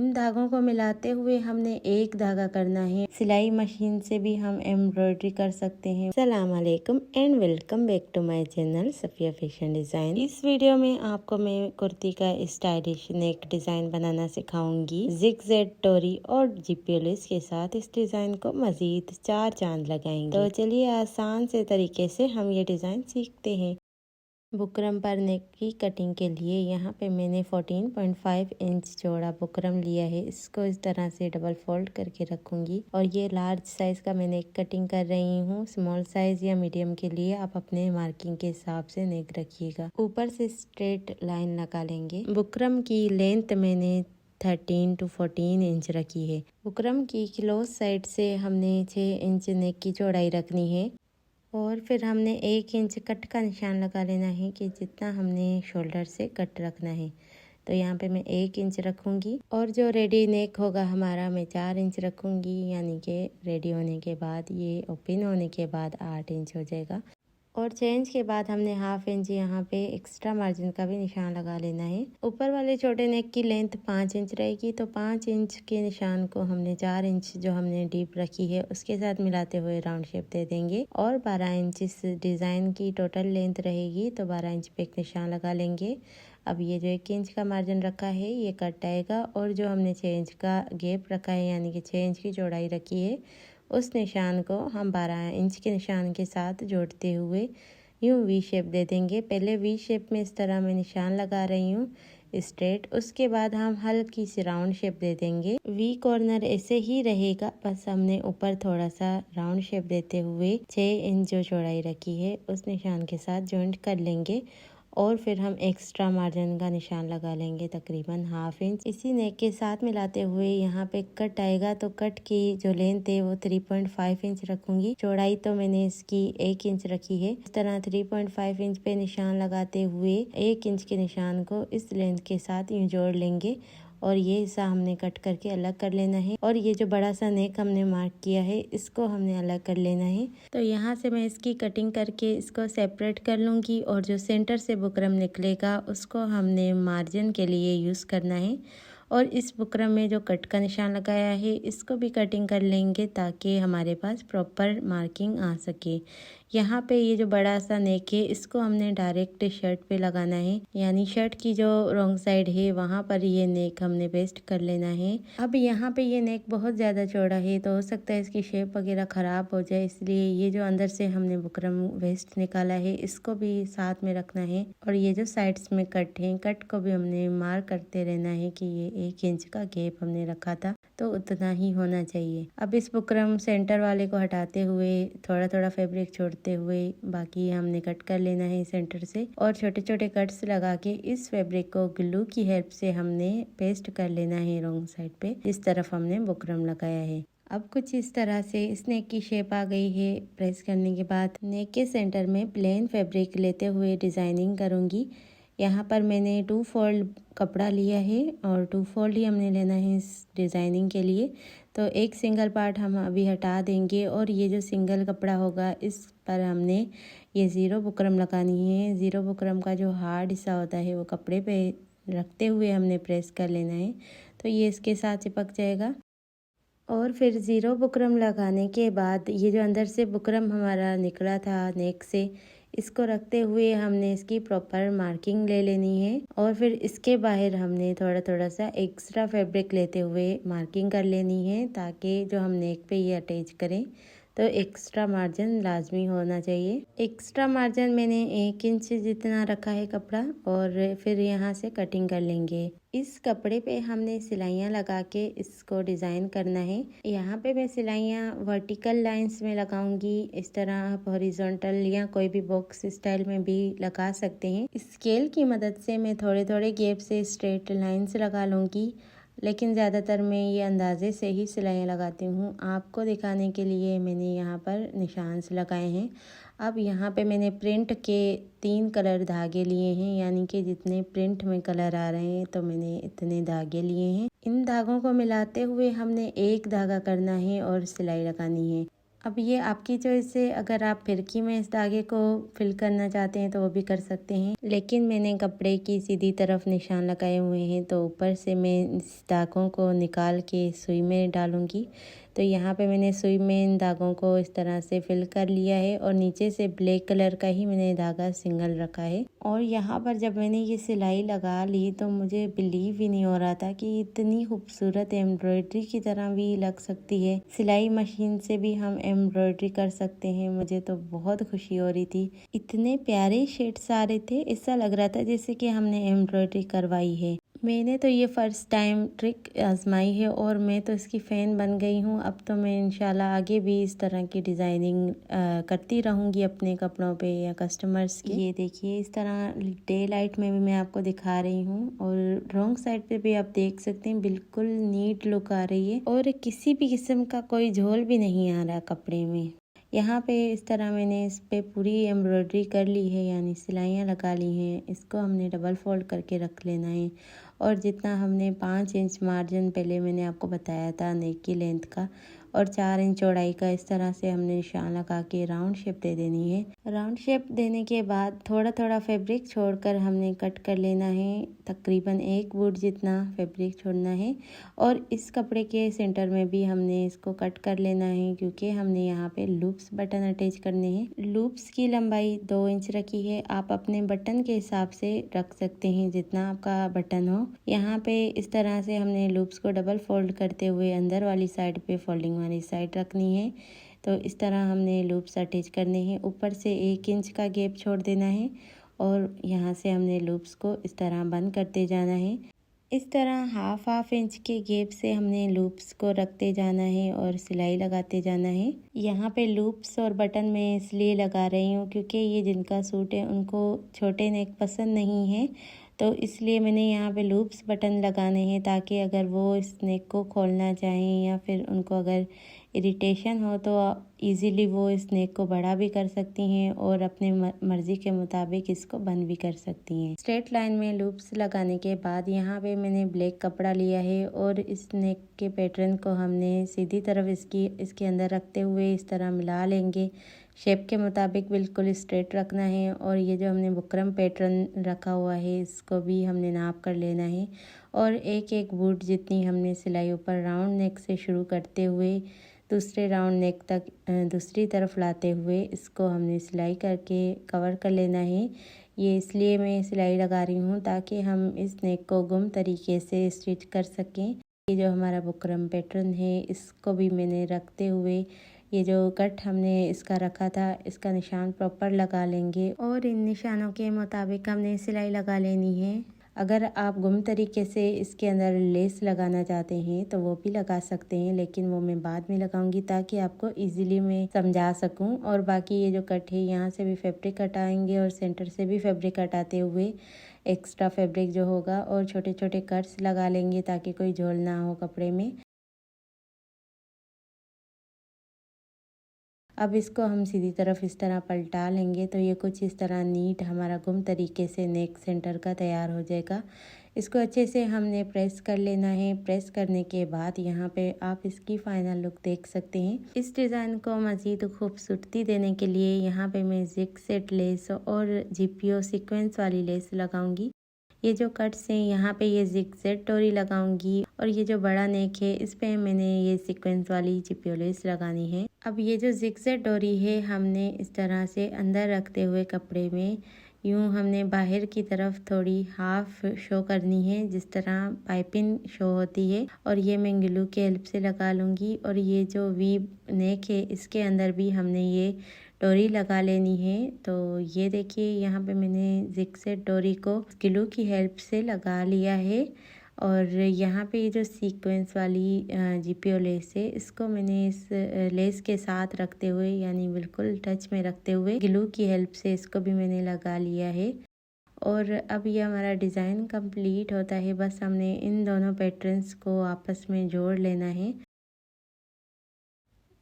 इन धागों को मिलाते हुए हमने एक धागा करना है। सिलाई मशीन से भी हम एम्ब्रॉयडरी कर सकते हैं। अस्सलाम वालेकुम and welcome back to my channel Safia fashion design. इस वीडियो में आपको मैं कुर्ती का स्टाइलिश नेक डिजाइन बनाना सिखाऊंगी। जिगजैग डोरी और जीपी लेस के साथ इस डिजाइन को मजीद 4 चांद लगाएंगे। तो चलिए आसान से तरीके से हम ये डिजाइन सीखते हैं। बुकरम पर नेक की कटिंग के लिए यहाँ पे मैंने 14.5 इंच चौड़ा बुकरम लिया है। इसको इस तरह से डबल फोल्ड करके रखूंगी और ये लार्ज साइज का मैं नेक कटिंग कर रही हूँ। स्मॉल साइज या मीडियम के लिए आप अपने मार्किंग के हिसाब से नेक रखिएगा। ऊपर से स्ट्रेट लाइन लगा लेंगे। बुकरम की लेंथ मैंने 13 to 14 इंच रखी है। बुकरम की क्लोज साइड से हमने 6 इंच नेक की चौड़ाई रखनी है और फिर हमने 1 इंच कट का निशान लगा लेना है कि जितना हमने शोल्डर से कट रखना है। तो यहाँ पे मैं 1 इंच रखूँगी और जो रेडी नेक होगा हमारा मैं 4 इंच रखूँगी, यानी कि रेडी होने के बाद ये ओपन होने के बाद 8 इंच हो जाएगा। और 6 इंच के बाद हमने हाफ इंच यहाँ पे एक्स्ट्रा मार्जिन का भी निशान लगा लेना है। ऊपर वाले छोटे नेक की लेंथ 5 इंच रहेगी, तो 5 इंच के निशान को हमने 4 इंच जो हमने डीप रखी है उसके साथ मिलाते हुए राउंड शेप दे देंगे। और 12 इंच इस डिज़ाइन की टोटल लेंथ रहेगी, तो 12 इंच पे एक निशान लगा लेंगे। अब ये जो 1 इंच का मार्जिन रखा है ये कट आएगा और जो हमने 6 इंच का गैप रखा है यानी कि 6 इंच की चौड़ाई रखी है उस निशान को हम 12 इंच के निशान के साथ जोड़ते हुए यूं वी शेप दे देंगे। पहले वी शेप में इस तरह मैं निशान लगा रही हूँ स्ट्रेट, उसके बाद हम हल्की सी राउंड शेप दे देंगे। वी कॉर्नर ऐसे ही रहेगा, बस हमने ऊपर थोड़ा सा राउंड शेप देते हुए 6 इंच जो चौड़ाई रखी है उस निशान के साथ जॉइंट कर लेंगे और फिर हम एक्स्ट्रा मार्जिन का निशान लगा लेंगे तकरीबन हाफ इंच। इसी नेक के साथ मिलाते हुए यहाँ पे कट आएगा, तो कट की जो लेंथ है वो 3.5 इंच रखूंगी। चौड़ाई तो मैंने इसकी 1 इंच रखी है। इस तरह 3.5 इंच पे निशान लगाते हुए 1 इंच के निशान को इस लेंथ के साथ यूं जोड़ लेंगे और ये हिस्सा हमने कट करके अलग कर लेना है। और ये जो बड़ा सा नेक हमने मार्क किया है इसको हमने अलग कर लेना है। तो यहाँ से मैं इसकी कटिंग करके इसको सेपरेट कर लूँगी और जो सेंटर से बुकरम निकलेगा उसको हमने मार्जिन के लिए यूज़ करना है। और इस बुकरम में जो कट का निशान लगाया है इसको भी कटिंग कर लेंगे ताकि हमारे पास प्रॉपर मार्किंग आ सके। यहाँ पे ये जो बड़ा सा नेक है इसको हमने डायरेक्ट शर्ट पे लगाना है, यानी शर्ट की जो रॉन्ग साइड है वहाँ पर ये नेक हमने पेस्ट कर लेना है। अब यहाँ पे ये नेक बहुत ज़्यादा चौड़ा है तो हो सकता है इसकी शेप वगैरह ख़राब हो जाए, इसलिए ये जो अंदर से हमने बुकरम वेस्ट निकाला है इसको भी साथ में रखना है। और ये जो साइड्स में कट है, कट को भी हमने मार्क करते रहना है कि ये 1 इंच का गैप हमने रखा था तो उतना ही होना चाहिए। अब इस बुकरम सेंटर वाले को हटाते हुए थोड़ा थोड़ा फैब्रिक छोड़ते हुए बाकी हमने कट कर लेना है सेंटर से और छोटे छोटे कट्स लगा के इस फैब्रिक को ग्लू की हेल्प से हमने पेस्ट कर लेना है रॉन्ग साइड पे, इस तरफ हमने बुकरम लगाया है। अब कुछ इस तरह से इस नेक की शेप आ गई है। प्रेस करने के बाद नेक के सेंटर में प्लेन फैब्रिक लेते हुए डिजाइनिंग करूंगी। यहाँ पर मैंने 2 फोल्ड कपड़ा लिया है और 2 फोल्ड ही हमने लेना है इस डिज़ाइनिंग के लिए। तो एक सिंगल पार्ट हम अभी हटा देंगे और ये जो सिंगल कपड़ा होगा इस पर हमने ये ज़ीरो बुकरम लगानी है। ज़ीरो बुकरम का जो हार्ड हिस्सा होता है वो कपड़े पे रखते हुए हमने प्रेस कर लेना है, तो ये इसके साथ चिपक जाएगा। और फिर ज़ीरो बुकरम लगाने के बाद ये जो अंदर से बुकरम हमारा निकला था नेक से, इसको रखते हुए हमने इसकी प्रॉपर मार्किंग ले लेनी है और फिर इसके बाहर हमने थोड़ा थोड़ा सा एक्स्ट्रा फैब्रिक लेते हुए मार्किंग कर लेनी है ताकि जो हम नेक पे ये अटैच करें तो एक्स्ट्रा मार्जिन लाजमी होना चाहिए। एक्स्ट्रा मार्जिन मैंने 1 इंच जितना रखा है कपड़ा और फिर यहाँ से कटिंग कर लेंगे। इस कपड़े पे हमने सिलाइयाँ लगा के इसको डिज़ाइन करना है। यहाँ पे मैं सिलाइयाँ वर्टिकल लाइंस में लगाऊंगी, इस तरह आप हॉरिजॉन्टल या कोई भी बॉक्स स्टाइल में भी लगा सकते हैं। स्केल की मदद से मैं थोड़े थोड़े गैप से स्ट्रेट लाइंस लगा लूँगी, लेकिन ज़्यादातर मैं ये अंदाजे से ही सिलाइयाँ लगाती हूँ। आपको दिखाने के लिए मैंने यहाँ पर निशान लगाए हैं। अब यहाँ पे मैंने प्रिंट के 3 कलर धागे लिए हैं, यानी कि जितने प्रिंट में कलर आ रहे हैं तो मैंने इतने धागे लिए हैं। इन धागों को मिलाते हुए हमने एक धागा करना है और सिलाई लगानी है। अब ये आपकी चॉइस है, अगर आप फिरकी में इस धागे को फिल करना चाहते हैं तो वो भी कर सकते हैं, लेकिन मैंने कपड़े की सीधी तरफ निशान लगाए हुए हैं तो ऊपर से मैं इस धागों को निकाल के सुई में डालूंगी। तो यहाँ पे मैंने सुई में इन धागों को इस तरह से फिल कर लिया है और नीचे से ब्लैक कलर का ही मैंने धागा सिंगल रखा है। और यहाँ पर जब मैंने ये सिलाई लगा ली तो मुझे बिलीव ही नहीं हो रहा था कि इतनी खूबसूरत एम्ब्रॉयडरी की तरह भी लग सकती है। सिलाई मशीन से भी हम एम्ब्रॉयडरी कर सकते हैं। मुझे तो बहुत खुशी हो रही थी। इतने प्यारे शेड्स आ रहे थे, ऐसा लग रहा था जैसे कि हमने एम्ब्रॉयडरी करवाई है। मैंने तो ये फर्स्ट टाइम ट्रिक आजमाई है और मैं तो इसकी फ़ैन बन गई हूँ। अब तो मैं इंशाल्लाह आगे भी इस तरह की डिज़ाइनिंग करती रहूँगी अपने कपड़ों पे या कस्टमर्स की। ये देखिए इस तरह डे लाइट में भी मैं आपको दिखा रही हूँ और रॉन्ग साइड पे भी आप देख सकते हैं, बिल्कुल नीट लुक आ रही है और किसी भी किस्म का कोई झोल भी नहीं आ रहा कपड़े में। यहाँ पे इस तरह मैंने इस पे पूरी एम्ब्रॉयडरी कर ली है, यानी सिलाइयाँ लगा ली हैं। इसको हमने डबल फोल्ड करके रख लेना है और जितना हमने 5 इंच मार्जिन पहले मैंने आपको बताया था नेक की लेंथ का और 4 इंच चौड़ाई का, इस तरह से हमने निशान लगा के राउंड शेप दे देनी है। राउंड शेप देने के बाद थोड़ा थोड़ा फैब्रिक छोड़कर हमने कट कर लेना है। तकरीबन 1 फुट जितना फैब्रिक छोड़ना है और इस कपड़े के सेंटर में भी हमने इसको कट कर लेना है, क्योंकि हमने यहाँ पे लूप्स बटन अटैच करने हैं। लूप्स की लंबाई 2 इंच रखी है। आप अपने बटन के हिसाब से रख सकते हैं जितना आपका बटन हो। यहाँ पे इस तरह से हमने लूप्स को डबल फोल्ड करते हुए अंदर वाली साइड पे फोल्डिंग वाली साइड रखनी है। तो इस तरह हमने लूप्स अटैच करने हैं। ऊपर से 1 इंच का गैप छोड़ देना है और यहाँ से हमने लूप्स को इस तरह बंद करते जाना है। इस तरह हाफ इंच के गैप से हमने लूप्स को रखते जाना है और सिलाई लगाते जाना है। यहाँ पे लूप्स और बटन मैं इसलिए लगा रही हूँ क्योंकि ये जिनका सूट है उनको छोटे नेक पसंद नहीं है, तो इसलिए मैंने यहाँ पे लूप्स बटन लगाने हैं ताकि अगर वो इस नेक को खोलना चाहें या फिर उनको अगर इरिटेशन हो तो इजीली वो इस नेक को बड़ा भी कर सकती हैं और अपने मर्ज़ी के मुताबिक इसको बंद भी कर सकती हैं। स्ट्रेट लाइन में लूप्स लगाने के बाद यहाँ पे मैंने ब्लैक कपड़ा लिया है और इस नेक के पैटर्न को हमने सीधी तरफ इसके अंदर रखते हुए इस तरह मिला लेंगे। शेप के मुताबिक बिल्कुल स्ट्रेट रखना है और ये जो हमने बुकरम पैटर्न रखा हुआ है इसको भी हमने नाप कर लेना है और एक बूट जितनी हमने सिलाई ऊपर राउंड नेक से शुरू करते हुए दूसरे राउंड नेक तक दूसरी तरफ लाते हुए इसको हमने सिलाई करके कवर कर लेना है। ये इसलिए मैं सिलाई लगा रही हूँ ताकि हम इस नेक को गुम तरीके से स्टिच कर सकें। ये जो हमारा बुकरम पैटर्न है इसको भी मैंने रखते हुए ये जो कट हमने इसका रखा था इसका निशान प्रॉपर लगा लेंगे और इन निशानों के मुताबिक हमने सिलाई लगा लेनी है। अगर आप गुम तरीके से इसके अंदर लेस लगाना चाहते हैं तो वो भी लगा सकते हैं, लेकिन वो मैं बाद में लगाऊंगी ताकि आपको इजीली मैं समझा सकूं। और बाकी ये जो कट है यहाँ से भी फैब्रिक हटाएंगे और सेंटर से भी फैब्रिक हटाते हुए एक्स्ट्रा फैब्रिक जो होगा और छोटे छोटे कट्स लगा लेंगे ताकि कोई झोल ना हो कपड़े में। अब इसको हम सीधी तरफ इस तरह पलटा लेंगे तो ये कुछ इस तरह नीट हमारा गुम तरीके से नेक सेंटर का तैयार हो जाएगा। इसको अच्छे से हमने प्रेस कर लेना है। प्रेस करने के बाद यहाँ पे आप इसकी फाइनल लुक देख सकते हैं। इस डिज़ाइन को मज़ीद खूबसूरती देने के लिए यहाँ पे मैं जिग सेट लेस और जीपीओ सीक्वेंस वाली लेस लगाऊंगी। ये जो कट्स हैं यहाँ पे ये जिगजैग डोरी लगाऊंगी और ये जो बड़ा नेक है इस पे मैंने ये सीक्वेंस वाली जीपीओ लेस लगानी है। अब ये जो जिगजैग डोरी है हमने इस तरह से अंदर रखते हुए कपड़े में यूँ हमने बाहर की तरफ थोड़ी हाफ शो करनी है, जिस तरह पाइपिंग शो होती है, और ये मैं ग्लू के हेल्प से लगा लूँगी। और ये जो वी नेक है इसके अंदर भी हमने ये डोरी लगा लेनी है। तो ये देखिए यहाँ पे मैंने जिगजैग डोरी को ग्लू की हेल्प से लगा लिया है। और यहाँ पे ये जो सीक्वेंस वाली जीपीओ लेस है इसको मैंने इस लेस के साथ रखते हुए यानी बिल्कुल टच में रखते हुए ग्लू की हेल्प से इसको भी मैंने लगा लिया है। और अब ये हमारा डिज़ाइन कंप्लीट होता है। बस हमने इन दोनों पैटर्न्स को आपस में जोड़ लेना है।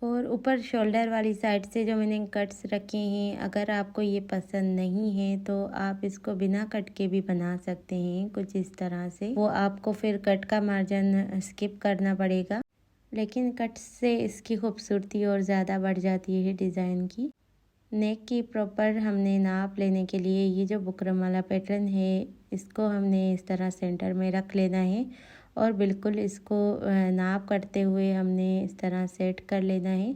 और ऊपर शोल्डर वाली साइड से जो मैंने कट्स रखे हैं, अगर आपको ये पसंद नहीं है तो आप इसको बिना कट के भी बना सकते हैं कुछ इस तरह से। वो आपको फिर कट का मार्जिन स्किप करना पड़ेगा। लेकिन कट से इसकी खूबसूरती और ज़्यादा बढ़ जाती है डिज़ाइन की। नेक की प्रॉपर हमने नाप लेने के लिए ये जो बुकरम वाला पैटर्न है इसको हमने इस तरह सेंटर में रख लेना है और बिल्कुल इसको नाप करते हुए हमने इस तरह सेट कर लेना है।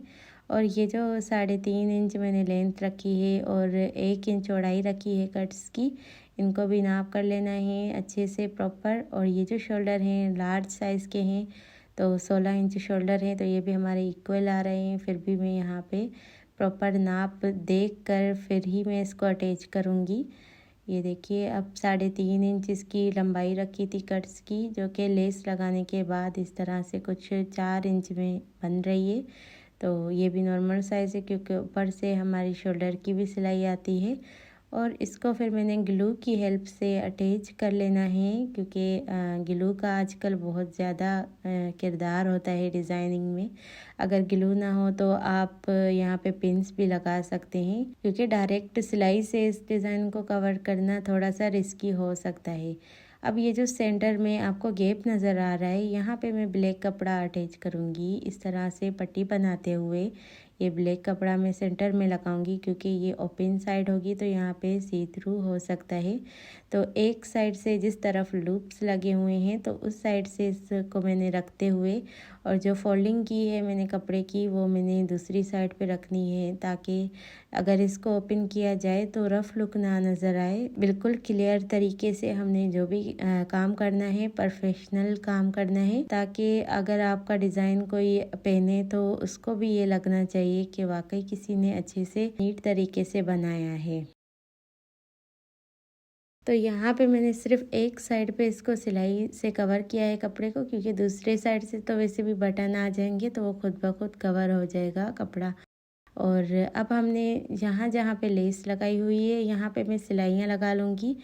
और ये जो 3.5 इंच मैंने लेंथ रखी है और 1 इंच चौड़ाई रखी है कट्स की, इनको भी नाप कर लेना है अच्छे से प्रॉपर। और ये जो शोल्डर हैं लार्ज साइज़ के हैं, तो 16 इंच शोल्डर है, तो ये भी हमारे इक्वल आ रहे हैं। फिर भी मैं यहाँ पे प्रॉपर नाप देख कर फिर ही मैं इसको अटैच करूँगी। ये देखिए अब 3.5 इंच इसकी लंबाई रखी थी कट्स की, जो कि लेस लगाने के बाद इस तरह से कुछ 4 इंच में बन रही है। तो ये भी नॉर्मल साइज़ है क्योंकि ऊपर से हमारी शोल्डर की भी सिलाई आती है। और इसको फिर मैंने ग्लू की हेल्प से अटैच कर लेना है क्योंकि ग्लू का आजकल बहुत ज़्यादा किरदार होता है डिज़ाइनिंग में। अगर ग्लू ना हो तो आप यहाँ पे पिन्स भी लगा सकते हैं क्योंकि डायरेक्ट सिलाई से इस डिज़ाइन को कवर करना थोड़ा सा रिस्की हो सकता है। अब ये जो सेंटर में आपको गैप नज़र आ रहा है, यहाँ पे मैं ब्लैक कपड़ा अटैच करूँगी इस तरह से पट्टी बनाते हुए। ये ब्लैक कपड़ा मैं सेंटर में लगाऊंगी क्योंकि ये ओपन साइड होगी तो यहाँ पे सी थ्रू हो सकता है। तो एक साइड से जिस तरफ लूप्स लगे हुए हैं तो उस साइड से इसको मैंने रखते हुए और जो फोल्डिंग की है मैंने कपड़े की वो मैंने दूसरी साइड पे रखनी है ताकि अगर इसको ओपन किया जाए तो रफ लुक ना नज़र आए। बिल्कुल क्लियर तरीके से हमने जो भी काम करना है प्रोफेशनल काम करना है ताकि अगर आपका डिज़ाइन कोई पहने तो उसको भी ये लगना चाहिए कि वाकई किसी ने अच्छे से नीट तरीके से बनाया है। तो यहाँ पे मैंने सिर्फ एक साइड पे इसको सिलाई से कवर किया है कपड़े को क्योंकि दूसरे साइड से तो वैसे भी बटन आ जाएंगे तो वो खुद ब खुद कवर हो जाएगा कपड़ा। और अब हमने जहाँ जहाँ पे लेस लगाई हुई है यहाँ पे मैं सिलाइयाँ लगा लूँगी।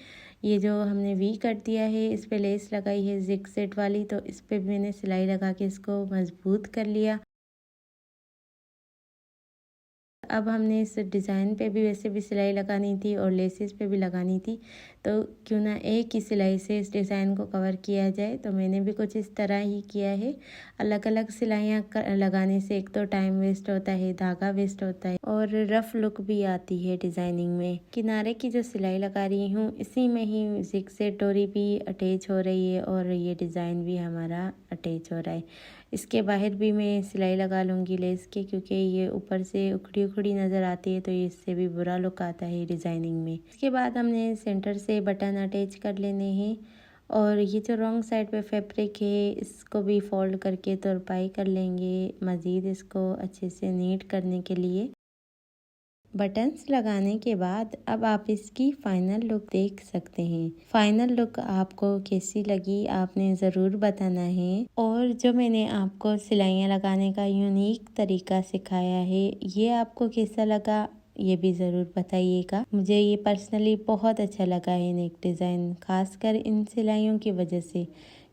ये जो हमने वी कट दिया है इस पे लेस लगाई है जिग सेट वाली, तो इस पे भी मैंने सिलाई लगा के इसको मजबूत कर लिया। अब हमने इस डिज़ाइन पे भी वैसे भी सिलाई लगानी थी और लेसेस पे भी लगानी थी, तो क्यों ना एक ही सिलाई से इस डिज़ाइन को कवर किया जाए। तो मैंने भी कुछ इस तरह ही किया है। अलग अलग सिलाइयाँ लगाने से एक तो टाइम वेस्ट होता है, धागा वेस्ट होता है और रफ लुक भी आती है डिज़ाइनिंग में। किनारे की जो सिलाई लगा रही हूँ इसी में ही जिग सेट डोरी भी अटैच हो रही है और ये डिज़ाइन भी हमारा अटैच हो रहा है। इसके बाहर भी मैं सिलाई लगा लूँगी लेस के क्योंकि ये ऊपर से उखड़ी उखड़ी नज़र आती है तो इससे भी बुरा लुक आता है डिज़ाइनिंग में। इसके बाद हमने सेंटर से बटन अटैच कर लेने हैं और ये जो रॉन्ग साइड पे फैब्रिक है इसको भी फोल्ड करके तुरपाई कर लेंगे मज़ीद इसको अच्छे से नीट करने के लिए। बटन्स लगाने के बाद अब आप इसकी फाइनल लुक देख सकते हैं। फाइनल लुक आपको कैसी लगी आपने ज़रूर बताना है। और जो मैंने आपको सिलाइयाँ लगाने का यूनिक तरीका सिखाया है ये आपको कैसा लगा ये भी ज़रूर बताइएगा। मुझे ये पर्सनली बहुत अच्छा लगा है नेक डिज़ाइन, खासकर इन सिलाइयों की वजह से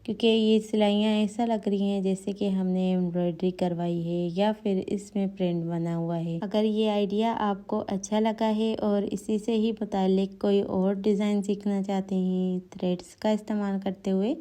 क्योंकि ये सिलाइयाँ ऐसा लग रही हैं जैसे कि हमने एम्ब्रॉयडरी करवाई है या फिर इसमें प्रिंट बना हुआ है। अगर ये आइडिया आपको अच्छा लगा है और इसी से ही मुताल्लिक कोई और डिज़ाइन सीखना चाहते हैं थ्रेड्स का इस्तेमाल करते हुए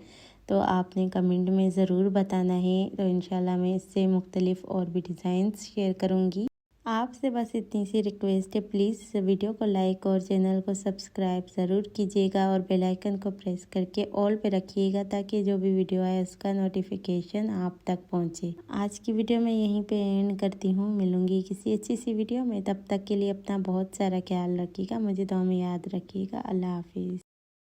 तो आपने कमेंट में ज़रूर बताना है। तो इंशाल्लाह मैं इससे मुख्तलिफ और भी डिज़ाइंस शेयर करूँगी। आपसे बस इतनी सी रिक्वेस्ट है, प्लीज़ वीडियो को लाइक और चैनल को सब्सक्राइब ज़रूर कीजिएगा और बेल आइकन को प्रेस करके ऑल पे रखिएगा ताकि जो भी वीडियो आए उसका नोटिफिकेशन आप तक पहुंचे। आज की वीडियो मैं यहीं पे एंड करती हूँ, मिलूँगी किसी अच्छी सी वीडियो में। तब तक के लिए अपना बहुत सारा ख्याल रखिएगा, मुझे दुआ में याद रखिएगा। अल्लाह हाफिज़।